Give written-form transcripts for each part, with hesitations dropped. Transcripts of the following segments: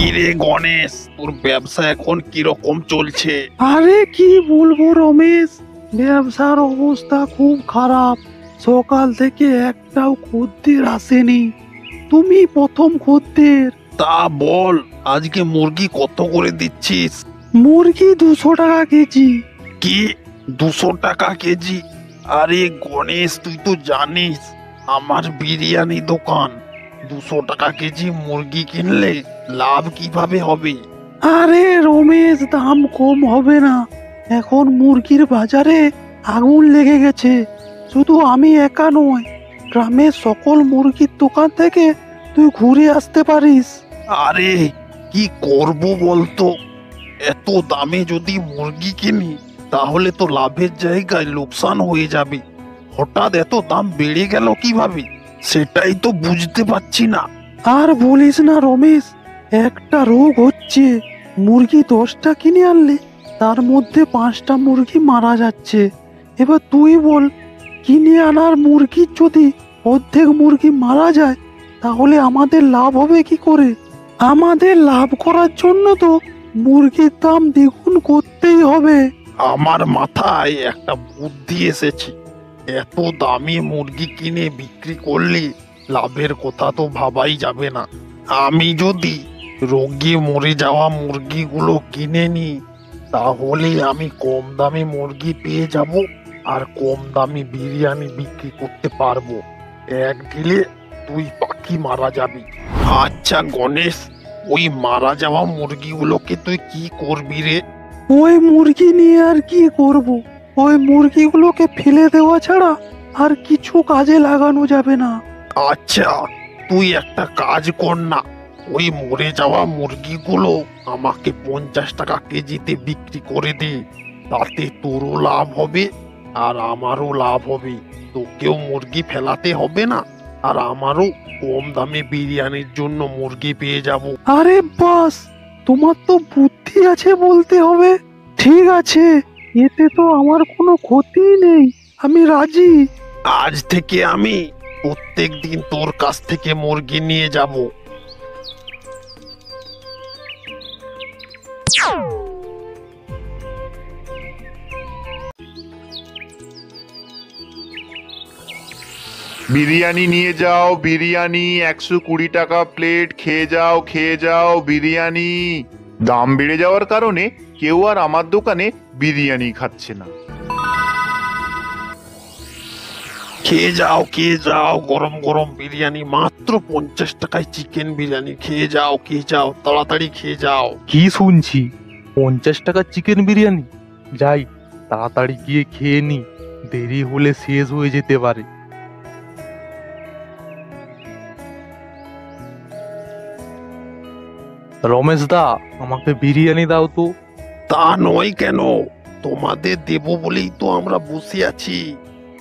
কিরে গণেশ, তোর ব্যবসা এখন কিরকম চলছে? আরে কি বলবো রমেশ, ব্যবসার অবস্থা খুব খারাপ। সকাল থেকে একটাও খদ্দের আসেনি। তুমি প্রথম খদ্দের। তা বল, আজকে মুরগি কত করে দিচ্ছিস? মুরগি 200 টাকা কেজি। কি, 200 টাকা কেজি? আরে গণেশ, তুই তো জানিস আমার বিরিয়ানি দোকান। 200 টাকা কেজি মুরগি কিনলে লাভ কিভাবে হবে? আরে রমেশ, দাম কম হবে না। এখন মুরগির বাজারে আগুন লেগে গেছে। শুধু আমি একা নয়, গ্রামের সকল মুরগির দোকান থেকে তুই ঘুরে আসতে পারিস। আরে কি করব বলতো? এত দামে যদি মুরগি কিনি তাহলে তো লাভের জায়গায় লোকসান হয়ে যাবে। হঠাৎ এত দাম বেড়ে গেল কিভাবে, সেটাই তো বুঝতে পারছি না। আর বলিস না রমেশ, একটা রোগ হচ্ছে। মুরগি 10টা কিনে আনলে তার মধ্যে 5টা মুরগি মারা যাচ্ছে। এবার তুই বল, কিনে আনার মুরগির যদি অর্ধেক মুরগি মারা যায় তাহলে আমাদের লাভ হবে কি করে? আমাদের লাভ করার জন্য তো মুরগির দাম দ্বিগুণ করতেই হবে। আমার মাথায় একটা বুদ্ধি এসেছে। এত দামি মুরগি কিনে বিক্রি করলে লাভের কথা তো ভাবাই যাবে না। আমি যদি রোগে মরে যাওয়া মুরগিগুলো কিনে নিই তাহলে আমি কম দামে মুরগি পেয়ে যাব আর কম দামে বিরিয়ানি বিক্রি করতে পারবো। এক ঢিলে দুই পাখি মারা যাবে। আচ্ছা গণেশ, ওই মারা যাওয়া মুরগিগুলোকে তুই কি করবি রে? ওই মুরগি নিয়ে আর কি করব? ওই মুরগিগুলোকে ফেলে দেওয়া ছাড়া আর কিছু কাজে লাগানো যাবে না। আচ্ছা, তুই একটা কাজ কর না, ওই মরে যাওয়া মুরগিগুলো আমাকে 50 টাকা কেজিতে বিক্রি করে দে। তাতে তোরও লাভ হবে আর আমারও লাভ হবে। তোকেও মুরগি ফেলাতে হবে না আর আমারও কম দামে বিরিয়ানির জন্য মুরগি পেয়ে যাব। আরে বাস, তোমার তো বুদ্ধি আছে বলতে হবে। ঠিক আছে, এতে তো আমার কোনো ক্ষতি নেই, আমি রাজি। আজ থেকে আমি প্রত্যেক দিন তোর কাছ থেকে মুরগি নিয়ে যাব। বিরিয়ানি নিয়ে যাও, বিরিয়ানি 120 টাকা প্লেট। খেয়ে যাও, খেয়ে যাও বিরিয়ানি। দাম বেড়ে যাওয়ার কারণে কেউ আর আমার দোকানে বিরিয়ানি খাচ্ছে না। খেয়ে যাও, খেয়ে যাও, গরম গরম বিরিয়ানি, মাত্র 50 টাকায় চিকেন বিরিয়ানি। খেয়ে যাও, খেয়ে যাও, তাড়াতাড়ি খেয়ে যাও। কি শুনছি 50 টাকার চিকেন বিরিয়ানি? যাই তাড়াতাড়ি গিয়ে খেয়ে নি, দেরি হলে শেষ হয়ে যেতে পারে। রমেশ দা, আমাকে বিরিয়ানি দাও তো। তা নয় কেন, তোমাদের দেবো বলেই তো আমরা বসে আছি।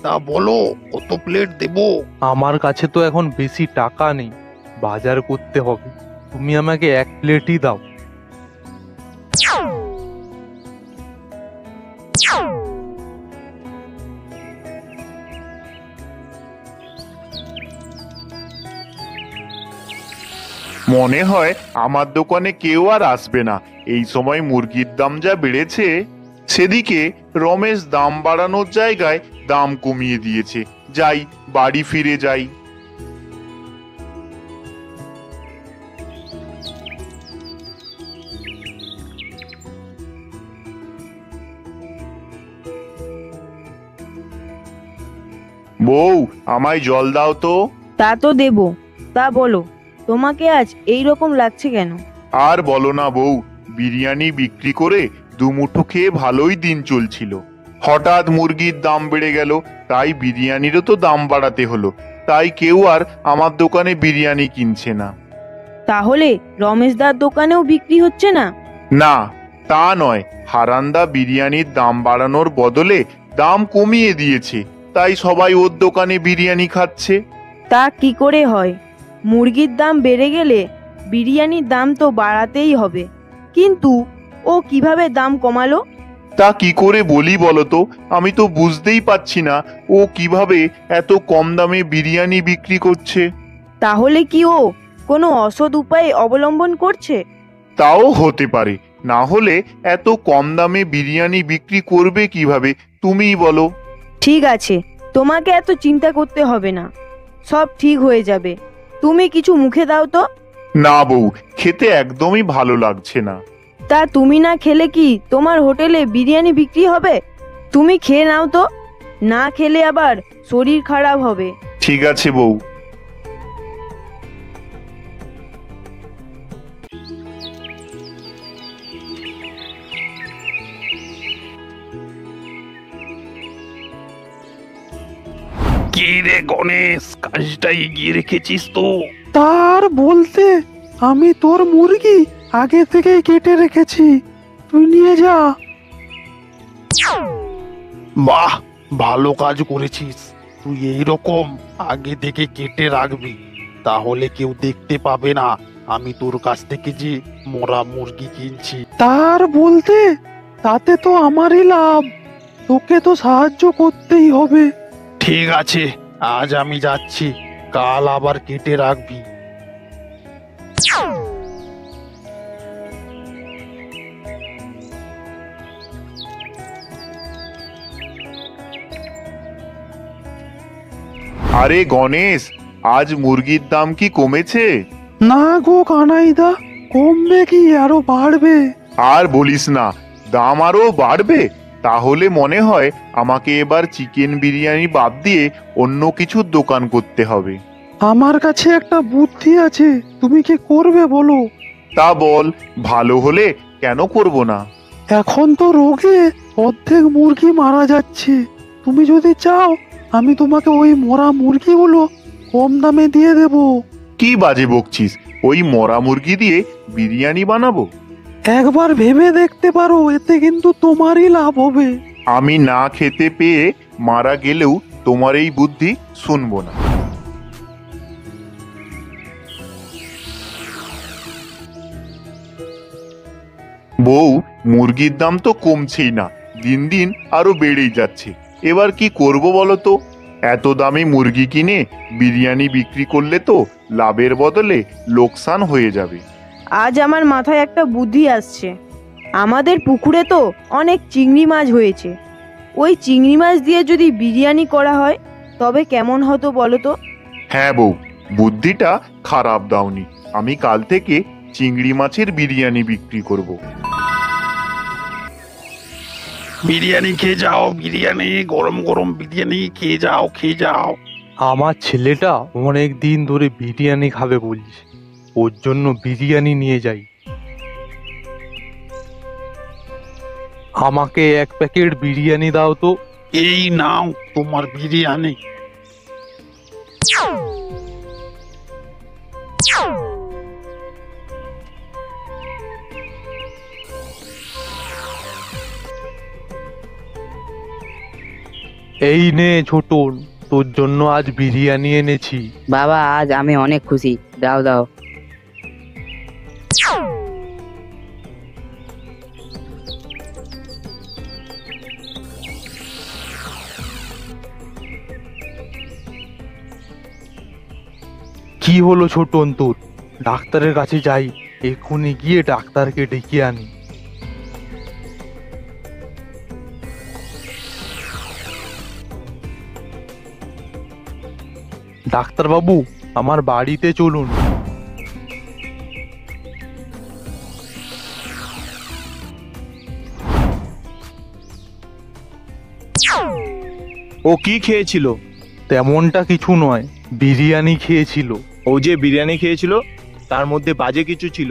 তা বলো, কত প্লেট দেবো? আমার কাছে তো এখন বেশি টাকা নেই, বাজার করতে হবে। তুমি আমাকে 1 প্লেটই দাও। মনে হয় আমার দোকানে কেউ আর আসবে না। এই সময় মুরগির দাম যা বেড়েছে। সেদিকে রমেশ দাম বাড়ানোর জায়গায় দাম কমিয়ে দিয়েছে। যাই, বাড়ি ফিরে যাই। বউ, আমায় জল দাও তো। তা তো দেবো। তা বলো, তোমাকে আজ এই রকম লাগছে কেন? আর বলো না বউ, বিরিয়ানি বিক্রি করে দুমুঠো খেয়ে ভালোই দিন চলছিল। হঠাৎ মুরগির দাম বেড়ে গেল, তাই বিরিয়ানিরও তো দাম বাড়াতে হলো। তাই কেউ আর আমার দোকানে বিরিয়ানি কিনছে না। তাহলে রমেশদার দোকানেও বিক্রি হচ্ছে না? না, তা নয়, হারান্দা বিরিয়ানির দাম বাড়ানোর বদলে দাম কমিয়ে দিয়েছে। তাই সবাই ওর দোকানে বিরিয়ানি খাচ্ছে। তা কি করে হয়? মুরগির দাম বেড়ে গেলে বিরিয়ানির দাম তো বাড়াতেই হবে, কিন্তু ও কিভাবে দাম কমালো? তা কি করে বলি বলো তো, আমি তো বুঝতেই পারছি না ও কিভাবে এত কম দামে বিরিয়ানি বিক্রি করছে। তাহলে কি ও কোনো অসৎ উপায় অবলম্বন করছে? তাও হতে পারে, না হলে এত কম দামে বিরিয়ানি বিক্রি করবে কিভাবে তুমিই বলো। ঠিক আছে, তোমাকে এত চিন্তা করতে হবে না, সব ঠিক হয়ে যাবে। তুমি কিছু মুখে দাও তো। না বউ, খেতে একদমই ভালো লাগছে না। তা তুমি না খেলে কি তোমার হোটেলে বিরিয়ানি বিক্রি হবে? তুমি খেয়ে নাও তো, না খেলে আবার শরীর খারাপ হবে। ঠিক আছে বউ। কি রে গণেশ, কাজটা এগিয়ে রেখেছিস তো? তার বলতে আমি তোর মুরগি আগে থেকেই কেটে রেখেছি, তুই নিয়ে যা। বাহ, ভালো কাজ করেছিস। তুই এইরকম আগে থেকে কেটে রাখবি, তাহলে কেউ দেখতে পাবে না আমি তোর কাছ থেকে যে মরা মুরগি কিনছি। তার বলতে তাতে তো আমারই লাভ, তোকে তো সাহায্য করতেই হবে। ঠিক আছে, আজ আমি যাচ্ছি, কাল আবার কেটে রাখবি। আরে গণেশ, আজ মুরগির দাম কি কমেছে? না গো কানাইদা, কমবে কি, আরো বাড়বে। আর বলিস না, দাম আরো বাড়বে? তাহলে মনে হয় আমাকে এবার চিকেন বিরিয়ানি বাদ দিয়ে অন্য কিছুর দোকান করতে হবে। আমার কাছে একটা বুদ্ধি আছে, তুমি কি করবে বলো? তা বল, ভালো হলে কেন করব না। এখন তো রোগে অর্ধেক মুরগি মারা যাচ্ছে, তুমি যদি চাও আমি তোমাকে ওই মরা মুরগিগুলো কম দামে দিয়ে দেব। কি বাজে বকছিস? ওই মরা মুরগি দিয়ে বিরিয়ানি বানাবো? একবার ভেবে দেখতে পারো, এতে কিন্তু তোমারই লাভ হবে। আমি না খেতে পেয়ে মারা গেলেও তোমার এই বুদ্ধি শুনবো না। বউ, মুরগির দাম তো কমছেই না, দিন দিন আরো বেড়েই যাচ্ছে। এবার কি করব বলো তো? এত দামি মুরগি কিনে বিরিয়ানি বিক্রি করলে তো লাভের বদলে লোকসান হয়ে যাবে। আজ আমার মাথায় একটা বুদ্ধি আসছে। আমাদের পুকুরে তো অনেক চিংড়ি মাছ হয়েছে, ওই চিংড়ি মাছ দিয়ে যদি বিরিয়ানি করা হয় তবে কেমন হতো বলো তো? হ্যাঁ বউ, বুদ্ধিটা খারাপ দাওনি। আমি কাল থেকে চিংড়ি মাছের বিরিয়ানি বিক্রি করব। বিরিয়ানি খেয়ে যাও, বিরিয়ানি, গরম গরম বিরিয়ানি খেয়ে যাও, খেয়ে যাও। আমার ছেলেটা অনেক দিন ধরে বিরিয়ানি খাবে বলছে, ওর জন্য বিরিয়ানি নিয়ে যাই। আমাকে 1 প্যাকেট বিরিয়ানি দাও তো। এই নাও তোমার বিরিয়ানি। এই নে ছোটন, তোর জন্য আজ বিরিয়ানি এনেছি। বাবা, আজ আমি অনেক খুশি, দাও দাও। কি হলো ছোটন তোর? ডাক্তারের কাছে যাই, এক্ষুনি গিয়ে ডাক্তারকে ডেকে আনি। ডাক্তারবাবু, আমার বাড়িতে চলুন। ও কি খেয়েছিল? তেমনটা কিছু নয়, বিরিয়ানি খেয়েছিল। ও যে বিরিয়ানি খেয়েছিল তার মধ্যে বাজে কিছু ছিল।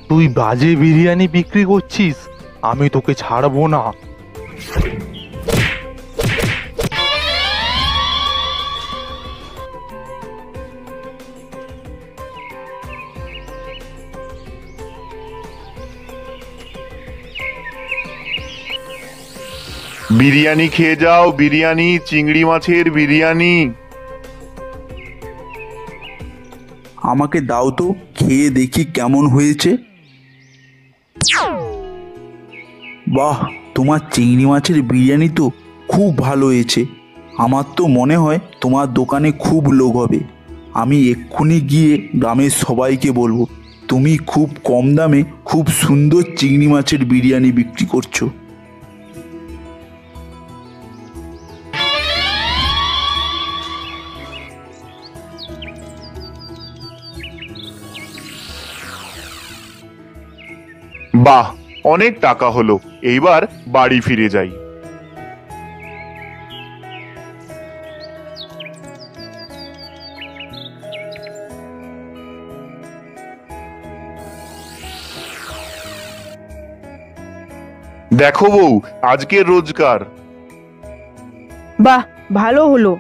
তুই বাজে বিরিয়ানি বিক্রি করছিস, আমি তোকে ছাড়বো না। বিরিয়ানি খেয়ে যাও, বিরিয়ানি, চিংড়ি মাছের বিরিয়ানি। আমাকে দাও তো, খেয়ে দেখি কেমন হয়েছে। বাহ, তোমার চিংড়ি মাছের বিরিয়ানি তো খুব ভালো হয়েছে। আমার তো মনে হয় তোমার দোকানে খুব লোক হবে। আমি এক্ষুনি গিয়ে গ্রামের সবাইকে বলবো তুমি খুব কম দামে খুব সুন্দর চিংড়ি মাছের বিরিয়ানি বিক্রি করছো। বাহ, অনেক টাকা হলো। এইবার বাড়ি ফিরে যাই। দেখো বউ, আজকের রোজগার। বাহ, ভালো হলো।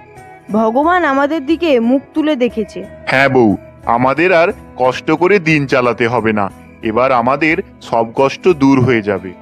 ভগবান আমাদের দিকে মুখ তুলে দেখেছে। হ্যাঁ বউ, আমাদের আর কষ্ট করে দিন চালাতে হবে না। এবার আমাদের সব কষ্ট দূর হয়ে যাবে।